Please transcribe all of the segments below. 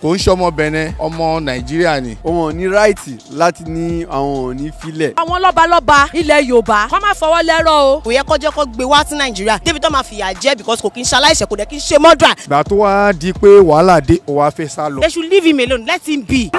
kò ń ṣọmọ Benin, ọmọ Nàìjíríà ni. Wọn ò ní ráìtì láti ní àwọn ò ní filẹ̀. Àwọn lọ́balọ́ba ilẹ̀ Yorùbá kọ́ máa fọwọ́ lẹ́rọ̀ o. Kò yẹ kó jẹ́ kó gbé wá sí Nàìjíríà débi tó máa fìyà jẹ because kò kí ń ṣaláìṣẹ̀ kò dẹ̀ kí ń ṣe murder. Ìgbà tó wá di pé wàhálà dé, ó wá fẹ́ sá lọ. They should leave him alone, let him be.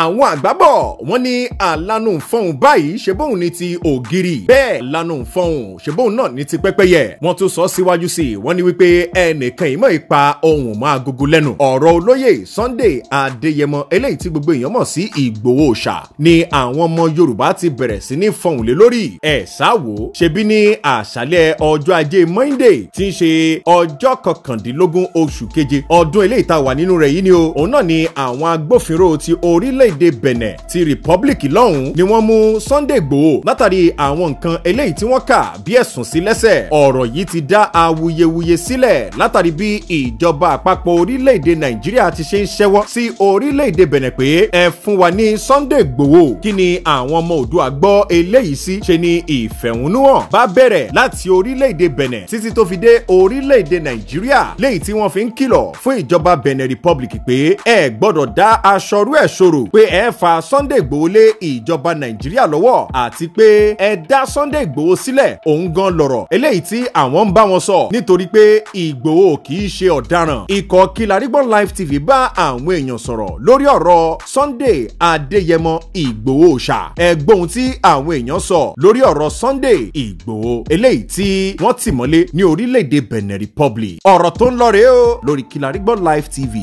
Àwọn àgbábọ̀ wọ́n ní àlànà fọ́hùn báyìí ṣe bóun ní ti ògiri bẹ́ẹ̀ lànà fọ́hùn ṣe bóun náà ní ti pẹ́pẹ́yẹ. Wọ́n tún sọ síwájú sí i wọ́n ní wípé ẹnìkan ìmọ̀ ìpa ohùn mọ́ agogo lẹ́nu. Ọ̀rọ̀ olóyè Sunday Adéyẹmọ eléyìí tí gbogbo èèyàn mọ̀ sí Ìgbòho Òòṣà ni àwọn ọmọ Yorùbá ti bẹ̀rẹ̀ sí ní fọ́hùn lé lórí. Ẹ̀ sáwò ṣebí ní àṣálẹ́ ọjọ́ ajé Monday tí ń ṣe ọjọ́ 19 oṣù keje ọdún eléyìí tá wà nínú rẹ̀ yìí ni o. Òun náà ni àwọn agbófinró ti orílẹ̀-èdè Benin ti Republic lọ́hùn ni wọ́n mú Sunday Igboho látàrí àwọn nǹkan eléyìí tí wọ́n kà bí ẹ̀sùn sí lẹ́sẹ̀. Ọ̀rọ̀ yìí ti dá awuyewuye sílẹ̀ látàrí bí ìjọba àpapọ̀ orílẹ̀-èdè Nàìjíríà ti ṣe ń ṣẹ́wọ́ sí orílẹ̀-èdè Benin pé ẹ fún wa ní Sunday Igboho. Kí ni àwọn ọmọ Oòduà gbọ́ eléyìí sí? Ṣe ni ìfẹ̀hónúhàn bá bẹ̀rẹ̀ láti orílẹ̀-èdè Benin títí tó fi dé orílẹ̀-èdè Nàìjíríà léyìí tí wọ́n fi ń kìlọ̀ fún ìjọba Benin Republic pé ẹ gbọ́dọ̀ dá aṣọrú ẹ̀ ṣòro pé ẹ fa Sunday Igboho lé ìjọba Nàìjíríà lọ́wọ́ àti pé ẹ dá Sunday Igboho sílẹ̀. Òun gan lọ̀rọ̀ eléyìí tí àwọn ń bá wọn sọ nítorí pé Igboho kì í ṣe ọ̀daràn. Ikọ̀ Kilarigbo Live TV bá àwọn èèyàn sọ̀rọ̀ lórí ọ̀rọ̀ Sunday Adéyẹmọ Ìgbòho Òòṣà. Ẹ gbọ́ ohun tí àwọn èèyàn sọ lórí ọ̀rọ̀ Sunday Igboho eléyìí tí wọ́n tì mọ́lé ní orílẹ̀-èdè Benin Republic. Ọ̀rọ̀ tó ń lọ rèé o lórí Kilarigbo Live TV.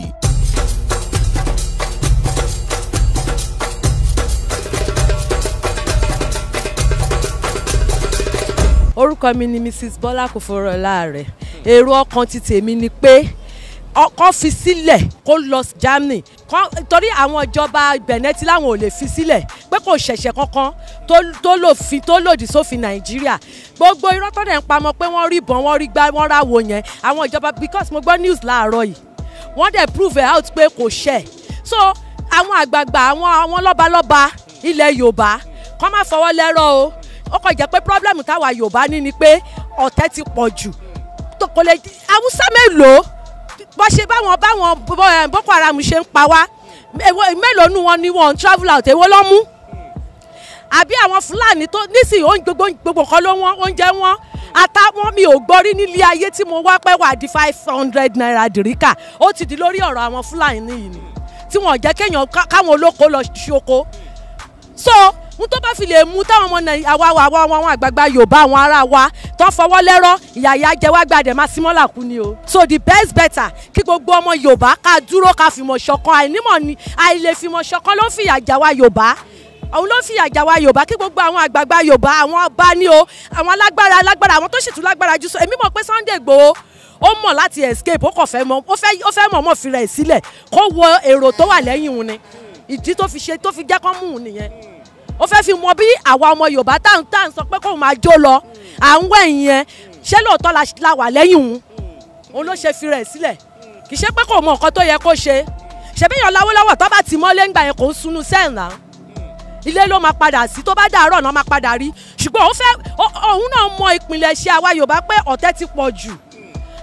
Orúkọ mi ni Mrs. Bọ́lá Kòfòrọ̀láàrẹ̀. Èrò ọkàn ti tèmi ni pé ọkọ fi sílẹ̀ kó lọ Germany torí àwọn ìjọba Benin tí láwọn ò lè fi sílẹ̀ pé kò ṣẹ̀ṣẹ̀ kankan tó lòdì sófin Nàìjíríà. Gbogbo irọ́ tó dẹ̀ ń pamọ́ pé wọ́n rí ìbọn wọ́n rí gbá wọ́n ráwo yẹn àwọn ìjọba because mo gbọ́ news láàárọ̀ yìí wọ́n dẹ̀ prove out pé kò ṣẹ̀. So àwọn àgbààgbà àwọn lọ́balọ́ba ilẹ̀ Yorùbá kọ́ máa fọwọ́ lẹ́rọ̀ o. Ó kàn jẹ́ pé problem táwa Yorùbá ní ni pé ọ̀tẹ̀ ti pọ̀ jù kò lè Haúsá mélòó bó ṣe báwọn Boko Haram ṣe ń pa wá mélòó nu wọn ni wọn travel out èwo ló mú àbí àwọn Fúlàní tó nísìnyí gbogbo kan ló wọ́n oúnjẹ wọn àtàwọn mi ò gbọ́ rí nílé ayé tí mo wá pẹ́ wà di 500 naira dìríkà ó ti di lórí ọ̀rọ̀ àwọn Fúlàní yìí ni tí wọ́n jẹ́ kéèyàn káwọn olóko lọ ṣoko so n tó bá fi lè mú táwọn ọmọ àwọn àgbààgbà Yorùbá àwọn ará wa tó fọwọ́ lẹ́rọ̀ ìyàyà jẹ wá gbàdẹ̀ máa símọ́là kú ni o. So the best better kí gbogbo ọmọ Yorùbá ká dúró ká fìmọ̀ ṣọ̀kan àìnímọ̀ ni àìlè fìmọ̀ ṣọ̀kan ló fìyà jà wá Yorùbá òun ló fìyà jà wá Yorùbá kí gbogbo àwọn àgbààgbà Yorùbá àwọn ọba ní o àwọn alágbára àwọn tó sì tún lágbára jù sọ èmi mọ̀ pé Sunday Igboho ó mọ̀ láti escape ó kàn fẹ́ mọ̀ fi rẹ̀ sílẹ̀ kó wo èrò tó wà lẹ́yìn òun ni ìdí tó fi jẹ́ kán mú un nìyẹn. Ó fẹ́ fi mọ bí àwa ọmọ Yorùbá tá ń sọ pé kóun máa jó lọ à ń wẹ̀ yẹn ṣé lóòótọ́ la wà lẹ́yìn òun ló ṣe fi rẹ̀ sílẹ̀ kì í ṣe pé kò mọ nǹkan tó yẹ kó ṣe ṣebí èèyàn Láwólọ́wọ̀ tó bá ti mọ́lé ńgbà yẹn kò ń sunú sẹ́ẹ̀nà ilé ló máa padà sí tó bá dàárọ̀ náà máa padà rí ṣùgbọ́n òun náà mọ ìpìlẹ̀ ṣe àwa Yorùbá pé ọ̀tẹ̀ ti pọ̀ jù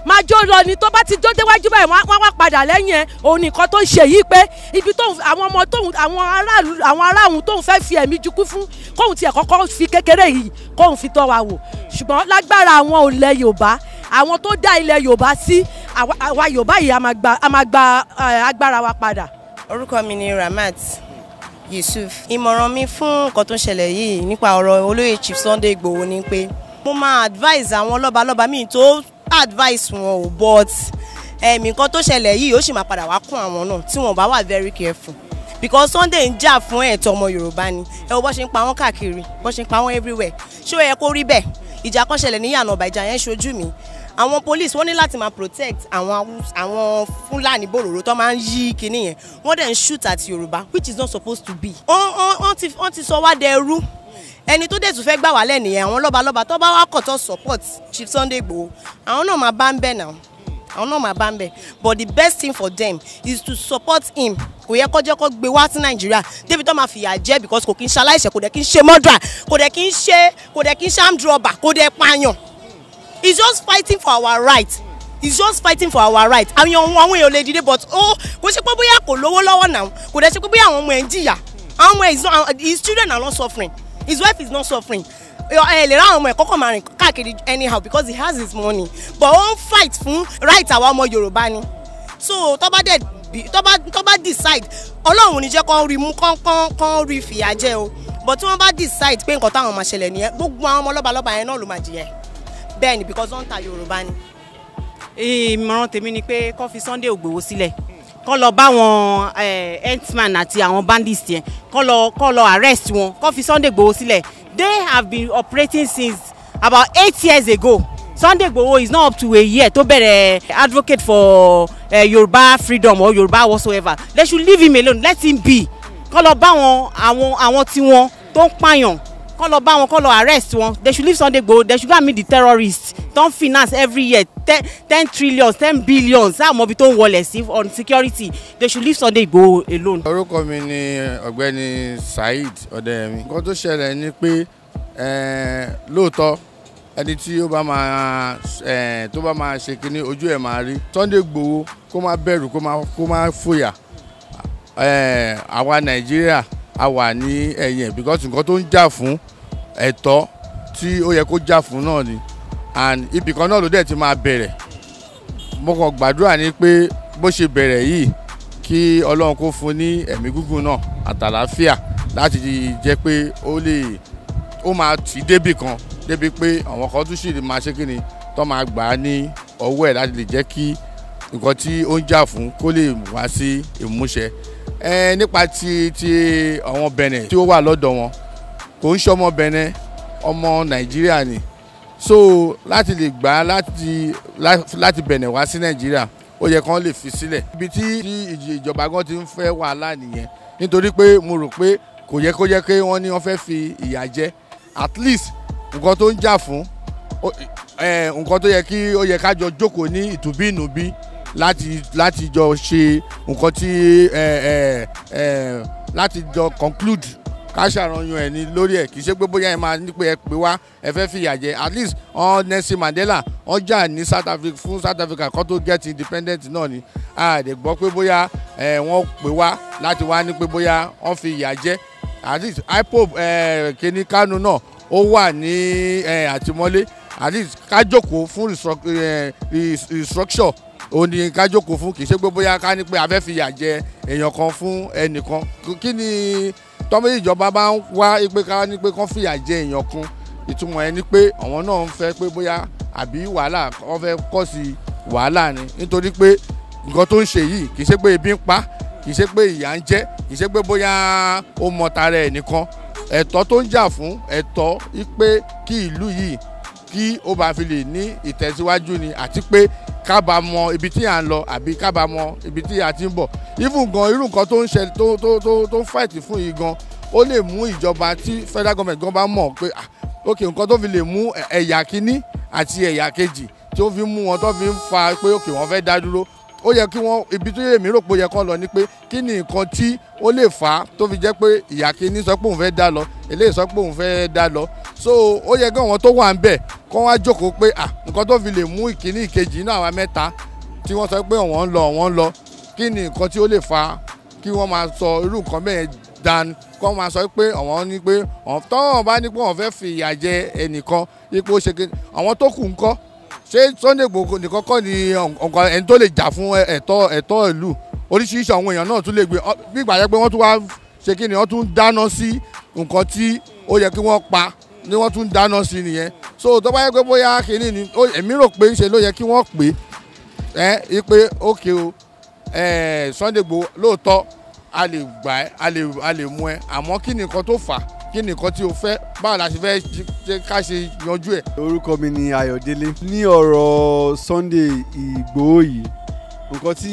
máa jó lọ ni tó bá ti jó déwájú báyìí wọ́n wá padà lẹ́yìn ẹ̀ òun nìkan tó ń ṣe yìí pé ibi tóun àwọn ọmọ tóun àwọn ará òun tóun fẹ́ fi ẹ̀mí jukú fún kóun tiẹ̀ kọ́kọ́ fi kékeré yìí kóun fi tọ́ wa wò ṣùgbọ́n lágbára àwọn ilẹ̀ Yorùbá àwọn tó dá ilẹ̀ Yorùbá sí àwa Yorùbá yìí a máa gba agbára wa padà. Orúkọ mi ni Ramat Yusuf. Ìmọ̀ràn mi fún nǹkan tó ń ṣẹlẹ̀ yìí nípa ọ̀rọ̀ olóyè Chief Sunday Igboho ni pé mo máa advise àwọn lọ́balọ́ba míì tó advice wọn ò but nǹkan tó ṣẹlẹ̀ yìí ó sì máa padà wá kún àwọn náà tí wọ́n bá wà very careful because Sunday ń jà fún ẹ̀tọ́ ọmọ Yorùbá ni ẹ wo bó ṣe ń pa wọ́n káàkiri bó ṣe ń pa wọ́n everywhere ṣé ó yẹ kó rí bẹ́ẹ̀ ìjà kan ṣẹlẹ̀ ní Ìyànà Ọba ìjà yẹn ṣojú mi àwọn police wọ́n ní láti máa protect àwọn Fúlàní bòròrò tó máa ń yí kinní yẹn wọ́n dẹ̀ ń shoot at Yorùbá which is not supposed to be wọ́n ti sọ wá dẹrú ẹni tó dẹ̀ tún fẹ́ gbà wá lẹ́nìyẹn àwọn lọ́balọ́ba tó bá wá kọ̀ tó support Chief Sunday Igboho àwọn náà máa bá ń bẹ̀ náà àwọn náà máa bá ń bẹ̀ but the best thing for them is to support him kò yẹ kó jẹ́ kó gbé wá sí Nàìjíríà débi tó máa fìyà jẹ because kò kí ń ṣaláìṣẹ̀ kò dẹ̀ kí ń ṣe murder kò dẹ̀ kí ń ṣe armed robber kò dẹ̀ pààyàn he's just fighting for our rights he's just fighting for our right àwọn èèyàn lè dìde but ó kò ṣe pé bóyá kò lówó lọ́wọ́ náà kò dẹ̀ ṣe pé bóyá àwọn ọmọ ẹ̀ ń jìyà àwọn ọmọ ẹ̀ his children are not suffering his wife is not suffering ẹ lè ra àwọn ọmọ ẹ̀ kọ́kọ́ máa rìn káàkiri anyhow because he has his money but ó ń fight fún right àwa ọmọ Yorùbá ni so tó bá decide Ọlọ́run ní jẹ́ kó rí mú kán rí fìyà jẹ o but tí wọ́n bá decide pé nǹkan táwọn máa ṣẹlẹ̀ nìyẹn gbogbo àwọn ọmọ lọ́balọ́ba yẹn náà ló máa jìyà bẹ́ẹ̀ ni because wọ́n ń ta Yorùbá ni. ìmọ̀ràn tèmi ni pé kó fi Sunday Igboho sílẹ̀ kó lọ bá wọn herdsmen àti àwọn bandits yẹn kó lọ arrest wọn kó fi Sunday Igboho sílẹ̀ they have been operating since about 8 years ago. Sunday Igboho is not up to a year to be advocate for Yoruba freedom or Yoruba whatsoever. They should leave him alone. Let him be. Kó lọ bá àwọn tí wọ́n tó ń pààyàn. Kó lọ bá wọn, kó lọ arrest wọn. They should leave Sunday Igboho. They should go and meet the terrorists. Don't finance every year 10 trillion, 10 billion. Sáà mọ̀ bí tó ń wọlé sí on security. They should leave Sunday Igboho alone. Orúkọ mi ni Ọ̀gbẹ́ni Saheed Ọdẹ́yẹmí. Nǹkan tó ṣẹlẹ̀ ni pé lóòótọ́ ẹni tí ó bá máa ṣe kínní ojú ẹ̀ máa rí Sunday Igboho kó má bẹ̀rù kó má fòyà àwa Nàìjíríà a wà ní ẹ̀yìn because nǹkan tó ń jà fún ẹ̀tọ́ tí ó yẹ kó jà fún náà ni and ibì kan náà ló dẹ̀ ti máa bẹ̀rẹ̀ mo kàn gbàdúrà ní pé bó ṣe bẹ̀rẹ̀ yìí kí Ọlọ́run kó fún ní ẹ̀mí gígùn náà àtàlàáfíà láti jẹ́ pé ó máa tì débì kan débi pé àwọn kan tún sì máa ṣe kíni tó máa gbà á ní ọwọ́ ẹ̀ láti lè jẹ́ kí nǹkan tí ó ń jà fún kó lè wá sí ìmúṣẹ. Nípa ti àwọn Benin tí ó wà lọ́dọ̀ wọn kò ń ṣe ọmọ Benin ọmọ Nàìjíríà ni so láti lè gbà á láti Benin wá sí Nàìjíríà ó yẹ kán lè fi sílẹ̀. Ibi tí ìjọba gan ti ń fẹ́ wàhálà nìyẹn nítorí pé mo rò pé kò yẹ kó jẹ́ pé wọ́n ní wọ́n fẹ́ fi ìyà jẹ at least nǹkan tó ń jà fún nǹkan tó yẹ kí ó yẹ ká jọ jókòó ní ìtùbínùbí láti jọ ṣe nǹkan tí láti jọ conclude ká ṣàròyìn ẹ̀ ní lórí ẹ̀ kì í ṣe pé bóyá ẹ máa ní pé ẹ pè wá ẹ fẹ́ fìyà jẹ at least Nelson Mandela wọ́n jà ní South Africa kan tó get independent náà ni a dẹ̀ gbọ́ pé bóyá wọ́n pè wá láti wá ní pé bóyá wọ́n fi ìyà jẹ at least IPOB Kini Kanu náà ó wà ní àtìmọ́lé at least ká jókòó fún restructure ó ní ká jókòó fún kì í ṣe pé bóyá ká ní pé a fẹ́ fìyà jẹ èèyàn kan fún ẹnìkan kí ni tọ́mọ ìjọba bá ń wá pé ká ní pé kán fìyà jẹ èèyàn kan ìtumọ̀ ẹ ni pé àwọn náà ń fẹ́ pé bóyá àbí wàhálà wọ́n fẹ́ kọ́ sí wàhálà ni nítorí pé nǹkan tó ń ṣe yìí kì í ṣe pé ebi ń pa kì í ṣe pé ìyà ń jẹ kì í ṣe pé bóyá ó mọ tara ẹ̀ nìkan ẹ̀tọ́ tó ń jà fún ẹ̀tọ́ pé kí ìlú yìí kí ó bá fi lè ní ìtẹ̀síwájú ni àti pé ká bá mọ ibi tí à ń lọ àbí ká bá mọ ibi tí a ti ń bọ̀ even gan irú nǹkan tó ń ṣe tó ń fight fún yìí gan ó lè mú ìjọba tí federal government gan bá mọ̀ pé ok nǹkan tó fi lè mú ẹ̀yà kínní àti ẹ̀yà kejì tí ó fi mú wọn tó fi ń fa pé ok wọ́n fẹ́ dá dúró ó yẹ kí wọ́n ibi tó yẹ mí rò pé ó yẹ kán lọ ni pé kí ni nǹkan tí ó lè fà á tó fi jẹ́ pé ìyá kínní sọ pé òun fẹ́ dá lọ eléyìí sọ pé òun fẹ́ dá lọ so ó yẹ kí àwọn tó wà ń bẹ̀ kán wá jókòó pé nǹkan tó fi lè mú ìkíní ìkejì náà àwa mẹ́ta tí wọ́n sọ pé wọ́n ń lọ kí ni nǹkan tí ó lè fà á kí wọ́n máa sọ irú nǹkan bẹ́ẹ̀ dan kán máa sọ pé àwọn ní pé tọ́wọ́n bá ní pé wọ́n fẹ́ fi ìyà jẹ ẹnìkan ipò ṣe àwọn tó kù ńkọ́ ṣé Sunday Igboho nìkan kọ́ ni ẹni tó lè jà fún ẹ̀tọ́ ìlú oríṣiríṣi àwọn èèyàn náà tún lè gbé bí ìgbà yẹn pé wọ́n tún wá ṣe kí ni wọ́n tún dáná sí nǹkan tí ó yẹ kí wọ́n pa ni wọ́n tún dáná sí nìyẹn so tó bá yẹ pé bóyá kínní ni èmi rò pé ṣe ló yẹ kí wọ́n pè é pé ókè o Sunday Igboho lóòótọ́ a lè gbà ẹ́ a lè mú ẹ àmọ́ kí ni nǹkan tó fà á kí ni nǹkan tí o fẹ́ báwo la ṣe fẹ́ ṣe ká ṣe yanjú ẹ̀. orúkọ mi ni Ayọ̀délé ní ọ̀rọ̀ Sunday Igboho yìí nǹkan tí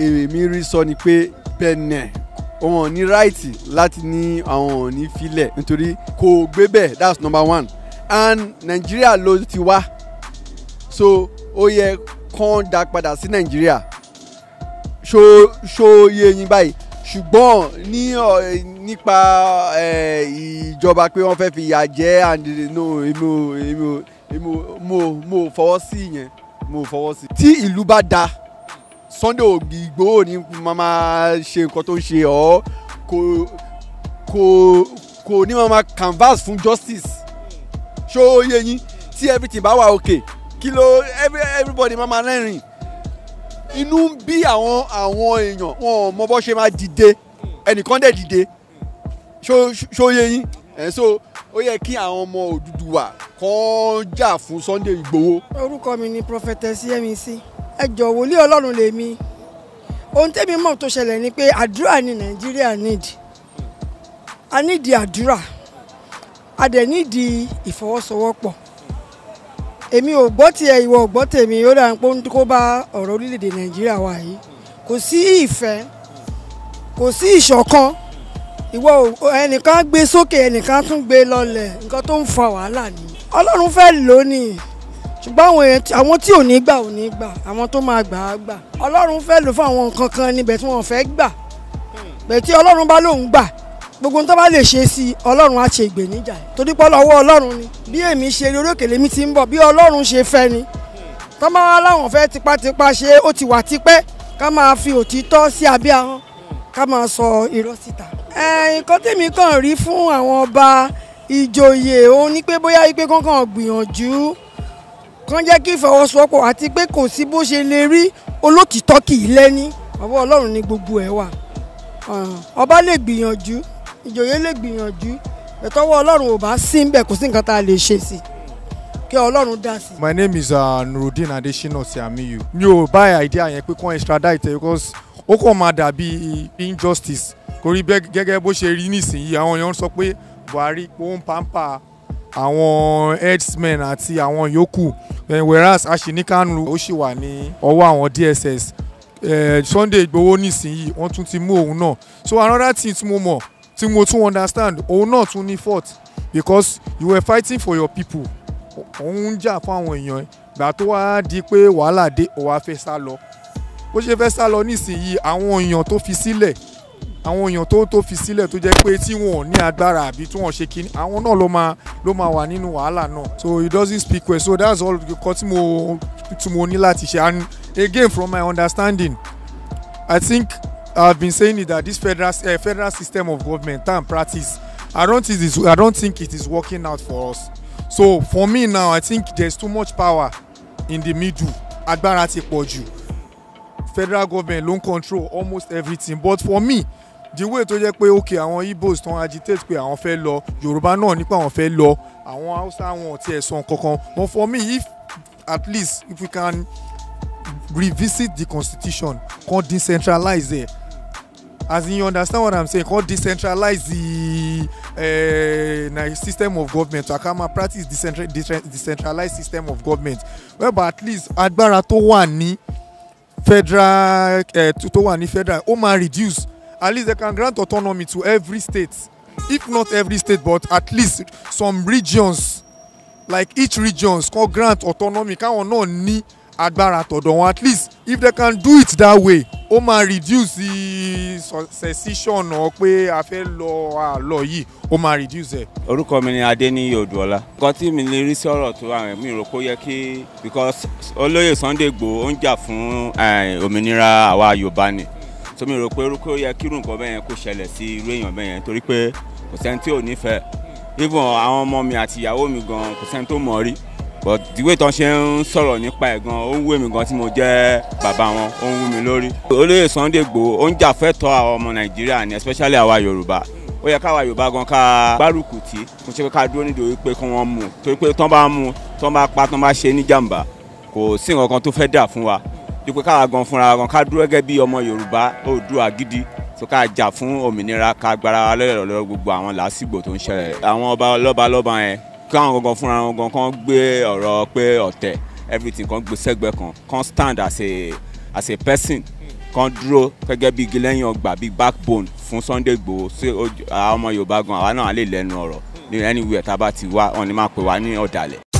èmi rí sọ ni pé Benin wọn ò ní ráìtì láti ní àwọn ò ní filẹ̀ nítorí kò gbé bẹ́ẹ̀ that's number one and Nàìjíríà ló ti wá so ó yẹ kán dá padà sí Nàìjíríà ṣó yé yín báyìí ṣùgbọ́n nípa ìjọba pé wọ́n fẹ́ fi ìyà jẹ and no mo fọwọ́ sí ìyẹn mo fọwọ́ sí. tí ìlú bá da Sunday Igboho ní máa ṣe nǹkan tó ń ṣe ọ́ kò ní máa canvas fún justice ṣó yé yín tí everything bá wà okay kí ló everybody máa rẹ́rìn inú ń bí àwọn èèyàn wọn ò mọ bó ṣe máa dìde ẹnìkan dẹ̀ dìde ṣó yé yín so ó yẹ kí àwọn ọmọ Odùduwà kan jà fún Sunday Igboho. orúkọ mi ni prophetess Yẹmisí ẹ jọ̀ọ́ wòlíì Ọlọ́run lèmi ohun tẹ́mi mọ̀ tó ṣẹlẹ̀ ni pé àdúrà ní Nàìjíríà a nídìí àdúrà a dẹ̀ nídìí ìfọwọ́sowọ́pọ̀ èmi ò gbọ́ tiẹ̀ ìwọ ò gbọ́ tèmi ó dà ń pé kó bá ọ̀rọ̀ orílẹ̀-èdè Nàìjíríà wà yìí kò sí ìfẹ́ kò sí ìṣọ̀kan ìwọ ẹnìkan gbé sókè ẹnìkan tún gbé lọlẹ̀ nǹkan tó ń fa wàhálà ni Ọlọ́run fẹ́ lò ní ṣùgbọ́n àwọn tí ò ní gbà àwọn tó máa gbà á gbà Ọlọ́run fẹ́ lò fún àwọn nǹkan kan níbẹ̀ tí wọ́n fẹ́ gbà bẹ́ẹ̀ tí Ọlọ́run bá lòun gbà gbogbo tó bá lè ṣe sí Ọlọ́run á ṣe ìgbèníjà torí pé ọwọ́ Ọlọ́run ni bí èmi ṣe rí orí òkèlè mi ti ń bọ̀ bí Ọlọ́run ṣe fẹ́ ni tó bá wá láwọn fẹ́ tipátipá ṣe ó ti wà tipẹ́ ká máa fi òtítọ́ sí abẹ́ ahọ́n ká máa sọ irọ́ síta. Nǹkan tèmi kàn rí fún àwọn ọba ìjòyè òun ni pé bóyá pé kankan gbìyànjú kan jẹ́ kí ìfọwọ́sowọ́pọ̀ àti pé kò sí bó ṣe lè rí olótìtọ́ kì í lẹ́ni ọwọ́ Ọlọ́run ni gbogbo ẹ̀ wà ọba lè gbìyànjú ìjòyè lè gbìyànjú ẹ̀tọ́wọ́ Ọlọ́run ò bá sí níbẹ̀ kò sí nǹkan tá a lè ṣe sí kí Ọlọ́run dá sí. My name is Nurudeen Adesina Siamiyu. Mi ò buy idea yẹn pé kàn extradite because ó kàn máa dàbí injustice torí gẹ́gẹ́ bó ṣe rí nísìnyí àwọn èèyàn sọ pé Buhari ó ń pampa àwọn herdsmen àti àwọn yòókù whereas Ashinikanu ó sì wà ní ọwọ́ àwọn DSS Sunday Igboho nísìnyí wọ́n tún ti mú òun náà so another thing tí mo mọ̀ tí mo tún understand òun náà tún ní fault because you were fighting for your people òun ń jà fún àwọn èèyàn gbà tó wá di pé wàhálà dé ó wá fẹ́ sá lọ bó ṣe fẹ́ sá lọ nísìnyí àwọn èèyàn tó fi sílẹ̀ tó fi sílẹ̀ tó jẹ́ pé tí wọn ò ní agbára àbí tí wọ́n ṣe kíní àwọn náà ló máa wà nínú wàhálà náà so he doesn't speak well so that's all nǹkan tí mo ní láti ṣe and again from my understanding I think I've been saying it that this federal system of government and practice I don't think it is working out for us so for me now I think there's too much power in the middle agbára ti pọ̀ jù federal government ló ń control almost everything but for me the way tó jẹ́ pé okay àwọn Igbos tán agitate pé àwọn fẹ́ lọ Yorùbá náà nípa àwọn fẹ́ lọ àwọn Hausa wọn ti ẹ̀sán kankan but for me if at least if we can revisit the constitution can decentralize it as in you understand what I'm saying can decentralize the system of government to akama practice decentralized system of government whereby at least agbára tó wà ní federal ó máa reduce at least they can grant autonomy to every state if not every state but at least some regions like each regions can grant autonomy káwọn náà ní agbára tọ̀dọ̀ wọn at least if they can do it that way ó máa reduce the secession or pé a fẹ́ lọ yìí ó máa reduce ẹ̀. orúkọ mi ni Adéníyì Odùọlá nǹkan tí mi lè rí sí ọ̀rọ̀ tó àwọn mi rò kó yẹ kí because olóyè Sunday Igboho ó ń jà fún òmìnira àwa Yorùbá ni so mi rò pé ó yẹ kí irú nǹkan bẹ́ẹ̀ yẹn kó ṣẹlẹ̀ sí irú èèyàn bẹ́ẹ̀ yẹn torí pé kò sẹ́ni tí ò nífẹ̀ẹ́ even àwọn ọmọ mi àti ìyàwó mi gan kò sẹ́ni tó mọ̀ rí but the way tán ṣe ń sọ̀rọ̀ nípa ẹ̀ gan ó ń wé mi gan tí mo jẹ́ bàbá wọn ó ń wú mi lórí. olóyè Sunday Igboho ó ń jà fẹ́tọ́ àwọn ọmọ Nàìjíríà ni especially àwa Yorùbá ó yẹ káwa Yorùbá gan ká gbárùkù tí kò ṣe pé ká dúró nídòó pé kí wọ́n mú torí pé tán bá mú tán bá pa tán bá ṣe ní jàǹbá kò sí nǹkan kan tó fẹ́ dà fún wa ju pé káwa gan fúnra gan ká dúró gẹ́gẹ́ bí ọmọ Yorùbá Oòduà gidi tó ká jà fún òmìnira ká gbára wa lọ́rọ̀ gbogbo àwọn làásìgbò tó ń ṣẹlẹ̀ àwọn ọba lọ́ba yẹn káwọn gangan fúnra wọn gan kan gbé ọ̀rọ̀ pé ọ̀tẹ̀ everything kan gbé sẹ́gbẹ́ kan stand as a person kan dúró gẹ́gẹ́ bí igi lẹ́yìn ọgbà bí backbone fún Sunday Igboho sí àwọn ọmọ Yorùbá gan àwa náà lè lẹ́nu ọ̀rọ̀ ní anywhere tá a bá ti wá wọn ni máa pè wá ní ọ̀dàlẹ̀.